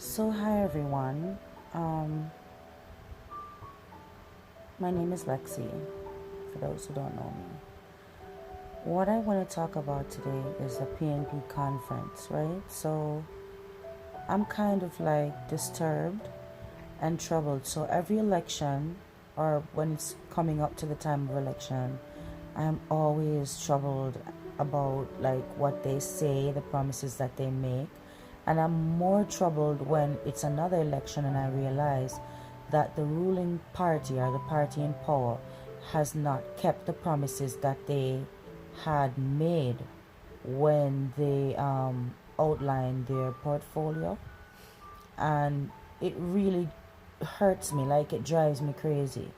So, hi everyone. Um, my name is Lexi, for those who don't know me. What I want to talk about today is the PNP Conference, right? So, I'm kind of like disturbed and troubled. So, every election, or when it's coming up to the time of election, I'm always troubled about like what they say, the promises that they make. And I'm more troubled when it's another election and I realize that the ruling party or the party in power has not kept the promises that they had made when they outlined their portfolio. And it really hurts me, like it drives me crazy.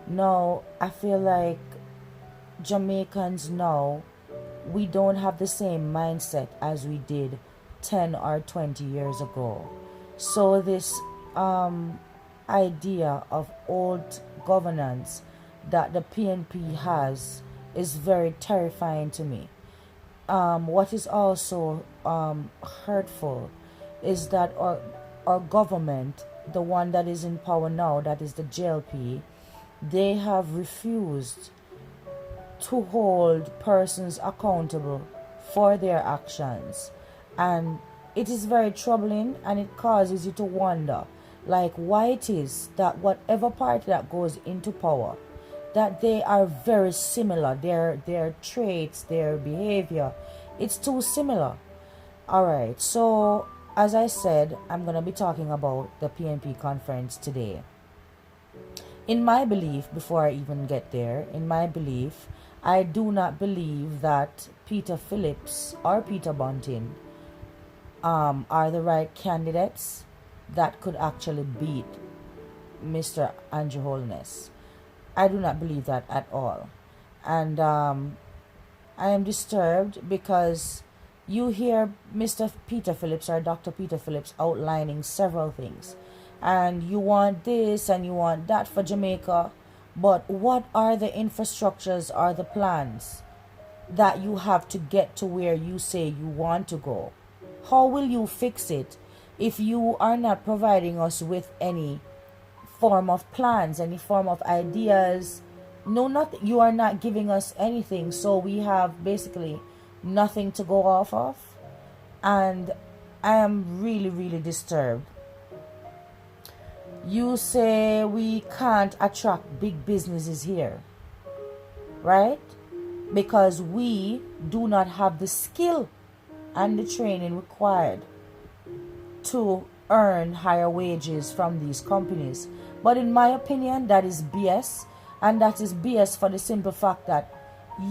No, I feel like Jamaicans now, we don't have the same mindset as we did 10 or 20 years ago. So, this idea of old governance that the PNP has is very terrifying to me. What is also hurtful is that our government, the one that is in power now, that is the JLP, they have refused to hold persons accountable for their actions. And it is very troubling, and it causes you to wonder like why it is that whatever party that goes into power, that they are very similar, their traits, their behavior, it's too similar. All right, so as I said, I'm going to be talking about the PNP conference today. In my belief, before I even get there, in my belief, I do not believe that Peter Phillips or Peter Bunting are the right candidates that could actually beat Mr. Andrew Holness. I do not believe that at all. And I am disturbed because you hear Mr. Peter Phillips or Dr. Peter Phillips outlining several things. And you want this and you want that for Jamaica. But what are the infrastructures or the plans that you have to get to where you say you want to go? How will you fix it if you are not providing us with any form of plans, any form of ideas? No, nothing. You are not giving us anything. So we have basically nothing to go off of. And I am really, really disturbed. You say we can't attract big businesses here, right? Because we do not have the skill and the training required to earn higher wages from these companies. But in my opinion, that is BS. And that is BS for the simple fact that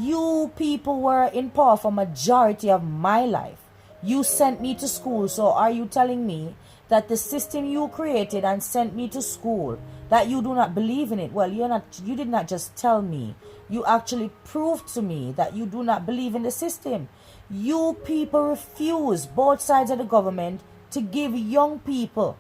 you people were in power for majority of my life. You sent me to school. So are you telling me that the system you created and sent me to school, that you do not believe in it? Well, you did not just tell me. You actually proved to me that you do not believe in the system. You people refuse, both sides of the government, to give young people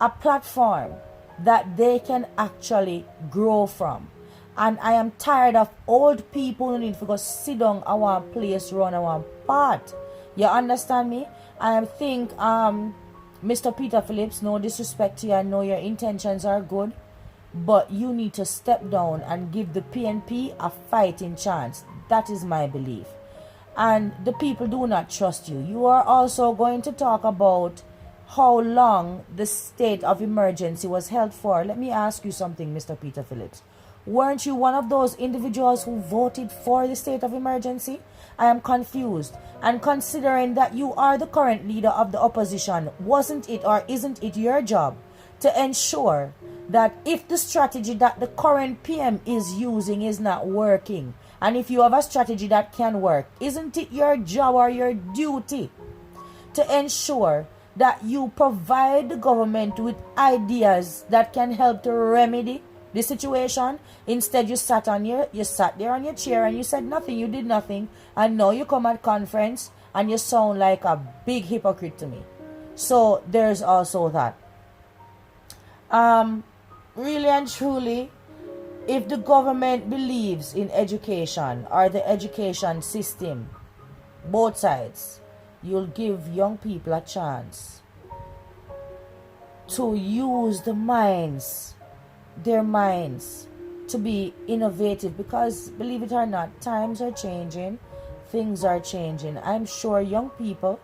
a platform that they can actually grow from. And I am tired of old people who need to go sit down our place, run our part. You understand me? I think Mr. Peter Phillips, no disrespect to you, I know your intentions are good, but you need to step down and give the PNP a fighting chance. That is my belief. And the people do not trust you. You are also going to talk about how long the state of emergency was held for. Let me ask you something, Mr. Peter Phillips. Weren't you one of those individuals who voted for the state of emergency? I am confused. And considering that you are the current leader of the opposition, wasn't it or isn't it your job to ensure that if the strategy that the current PM is using is not working, and if you have a strategy that can work, isn't it your job or your duty to ensure that you provide the government with ideas that can help to remedy the situation? Instead, you sat there on your chair and you said nothing, you did nothing, and now you come at conference and you sound like a big hypocrite to me. So there's also that. Really and truly, if the government believes in education or the education system, both sides, you'll give young people a chance to use their minds, to be innovative, because believe it or not, times are changing, things are changing. I'm sure young people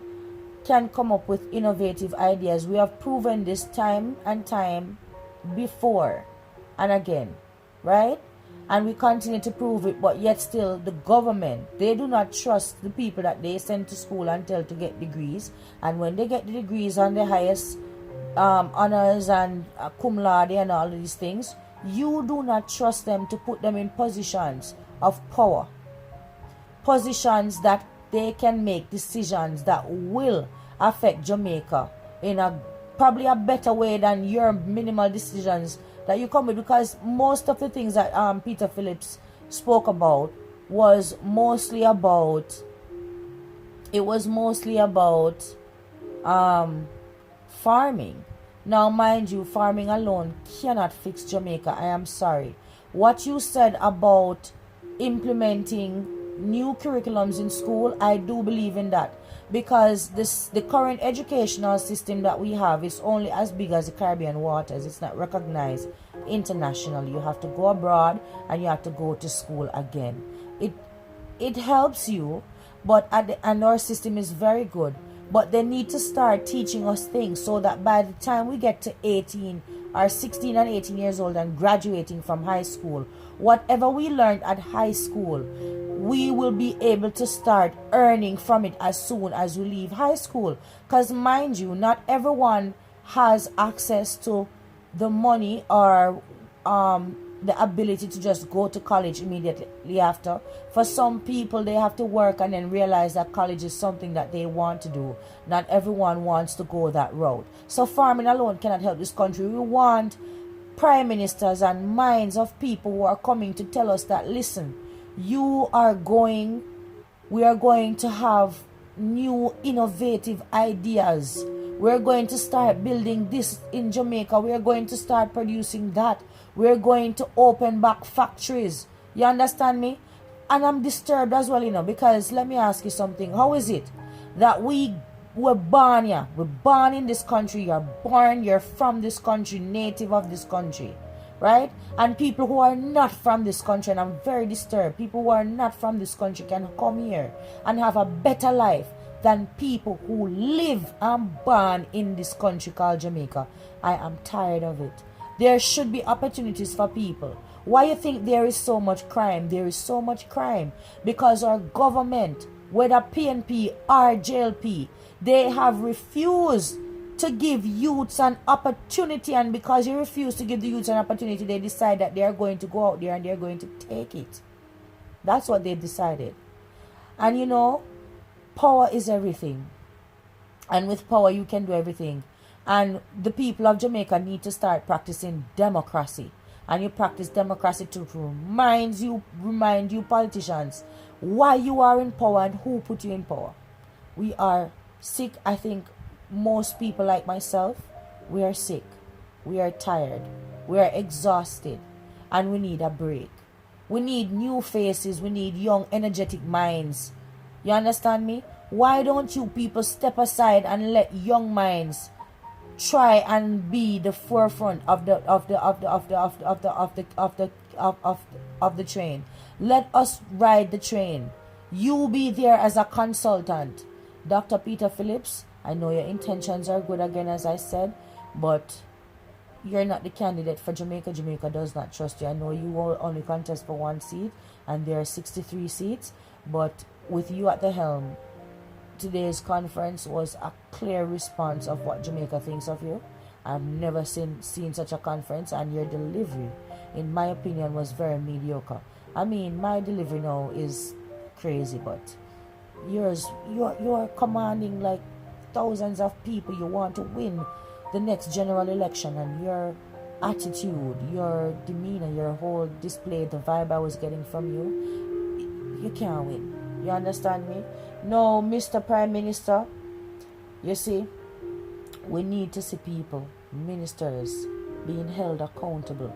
can come up with innovative ideas. We have proven this time and time before and again, right? And we continue to prove it, but yet still the government, they do not trust the people that they send to school and tell to get degrees. And when they get the degrees on the highest honors and cum laude and all of these things, you do not trust them to put them in positions of power, positions that they can make decisions that will affect Jamaica in a probably a better way than your minimal decisions that you come with. Because most of the things that Peter Phillips spoke about was mostly about farming. Now, mind you, farming alone cannot fix Jamaica. I am sorry. What you said about implementing new curriculums in school, I do believe in that, because the current educational system that we have is only as big as the Caribbean waters. It's not recognized internationally. You have to go abroad and you have to go to school again. It helps you, but and our system is very good, but they need to start teaching us things so that by the time we get to 18 or 16 and 18 years old and graduating from high school, whatever we learned at high school, we will be able to start earning from it as soon as we leave high school. Because mind you, not everyone has access to the money or the ability to just go to college immediately after. For some people, they have to work and then realize that college is something that they want to do. Not everyone wants to go that route. So farming alone cannot help this country. We want prime ministers and minds of people who are coming to tell us that, listen, we are going to have new innovative ideas. We're going to start building this in Jamaica. We're going to start producing that. We're going to open back factories. You understand me? And I'm disturbed as well, because let me ask you something. How is it that we were born here? We're born in this country. You're from this country, native of this country, right? And people who are not from this country, and I'm very disturbed, people who are not from this country can come here and have a better life than people who live and born in this country called Jamaica. I am tired of it. There should be opportunities for people. Why you think there is so much crime? There is so much crime because our government, whether PNP or JLP, they have refused to give youths an opportunity, and because you refuse to give the youths an opportunity, they decide that they are going to go out there and they are going to take it. That's what they decided. And power is everything. And with power, you can do everything. And the people of Jamaica need to start practicing democracy. And you practice democracy to remind you politicians why you are in power and who put you in power. We are sick. I think most people like myself, we are sick. We are tired. We are exhausted. And we need a break. We need new faces. We need young, energetic minds. You understand me? Why don't you people step aside and let young minds try and be the forefront of the train? Let us ride the train. You be there as a consultant. Dr. Peter Phillips, I know your intentions are good again, as I said, but you're not the candidate for Jamaica. Jamaica does not trust you. I know you will only contest for one seat and there are 63 seats, but with you at the helm, today's conference was a clear response of what Jamaica thinks of you. I've never seen such a conference, and your delivery, in my opinion, was very mediocre. I mean, my delivery now is crazy, but yours, you're commanding like thousands of people. You want to win the next general election, and your attitude, your demeanor, your whole display, the vibe I was getting from you can't win. You understand me? No, Mr. Prime Minister, you see, we need to see people, ministers, being held accountable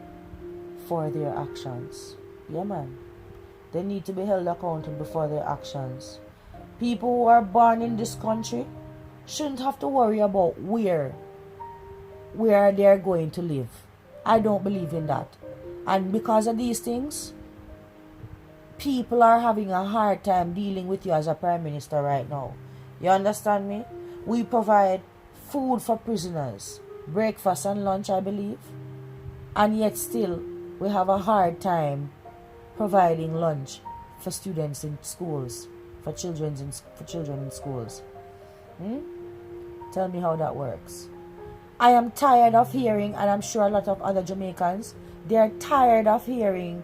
for their actions. Yeah, man. They need to be held accountable for their actions. People who are born in this country shouldn't have to worry about where where they're going to live. I don't believe in that. And because of these things, people are having a hard time dealing with you as a prime minister right now. You understand me? We provide food for prisoners, breakfast and lunch, I believe. And yet still, we have a hard time providing lunch for students in schools, for children in schools. Tell me how that works. I am tired of hearing, and I'm sure a lot of other Jamaicans, they're tired of hearing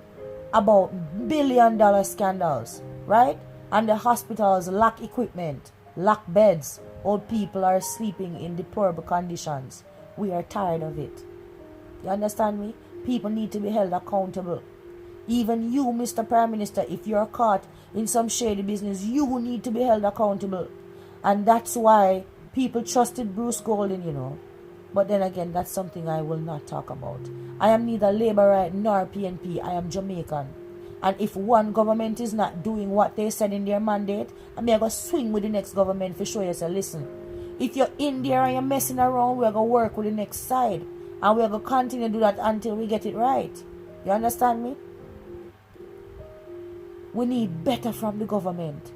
about billion-dollar scandals, right? And the hospitals lack equipment, lack beds. Old people are sleeping in deplorable conditions. We are tired of it. You understand me? People need to be held accountable. Even you, Mr. Prime Minister, if you're caught in some shady business, you need to be held accountable. And that's why people trusted Bruce Golding, you know. But then again, that's something I will not talk about. I am neither Labour right nor PNP. I am Jamaican. And if one government is not doing what they said in their mandate, I'm going to swing with the next government for sure. Say, listen, if you're in there and you're messing around, we're going to work with the next side. And we're going to continue to do that until we get it right. You understand me? We need better from the government.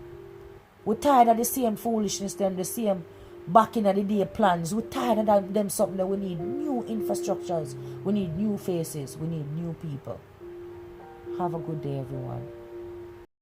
We're tired of the same foolishness, the same back in the day plans. We're tired of them something that we need new infrastructures. We need new faces. We need new people. Have a good day, everyone.